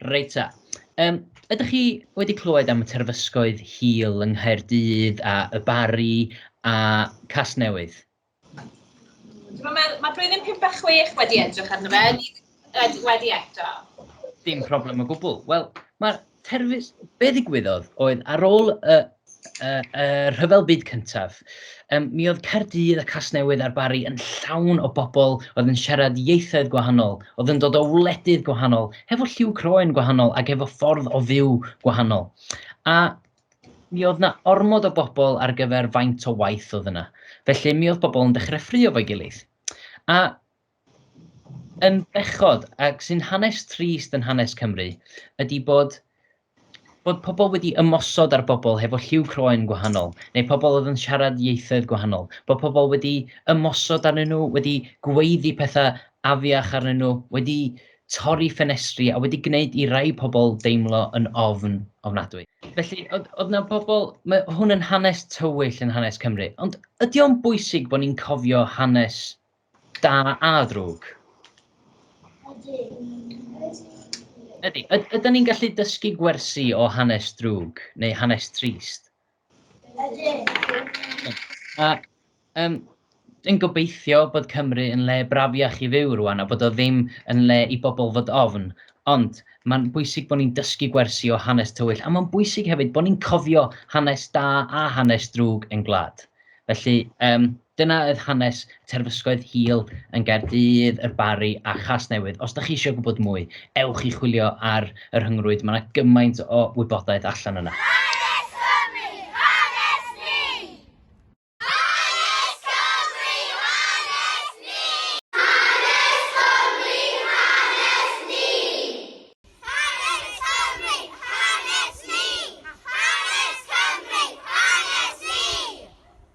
Reita. Ydych chi wedi clywed am y terfysgoedd hil yng Nghaerdydd a y Barri a Chasnewydd? Mae blwyddyn 56 wedi edrych arno fe, wedi eto. Dim problem o gwbl. Wel, mae'r be ddigwyddodd oedd ar ôl y rhyfel byd cyntaf, mi oedd Cardiff a Chasnewydd a'r Barri yn llawn o bobl oedd yn siarad ieithoedd gwahanol, oedd yn dod o wledydd gwahanol, hefo lliw croen gwahanol ac efo ffordd o fyw gwahanol. A mi oedd na ormod o bobl ar gyfer faint o waith oedd yna. Felly mi oedd bobl yn dechrau ffrio fo'i gilydd. A yn bechod, ac sy'n hanes trist yn hanes Cymru, ydy bod pobl wedi ymosod ar bobl hefo lliw croen gwahanol, neu pobl oedd yn siarad ieithoedd gwahanol, bod pobl wedi ymosod arnyn nhw, wedi gweiddi pethau afiach arnyn nhw, wedi torri ffenestri a wedi gwneud i rai pobl deimlo yn ofnadwy. Felly, oedd na bobl, mae hwn yn hanes tywyll yn hanes Cymru, ond ydy o'n bwysig bod ni'n cofio hanes da a ddrwg? Ydy. Ydyn ni'n gallu dysgu gwersi o hanes drwg neu hanes trist? A yn gobeithio bod Cymru yn le brafiach i fyw rwan a bod o ddim yn le i bobl fod ofn. Ond mae'n bwysig bod ni'n dysgu gwersi o hanes tywyll a mae'n bwysig hefyd bod ni'n cofio hanes da a hanes drwg yn gwlad. Felly, dyna oedd hanes terfysgoedd hil yn Nghaerdydd, y Barri a Chasnewydd. Os ydych chi eisiau gwybod mwy, ewch i chwilio ar yr rhyngrwyd. Mae yna gymaint o wybodaeth allan yna.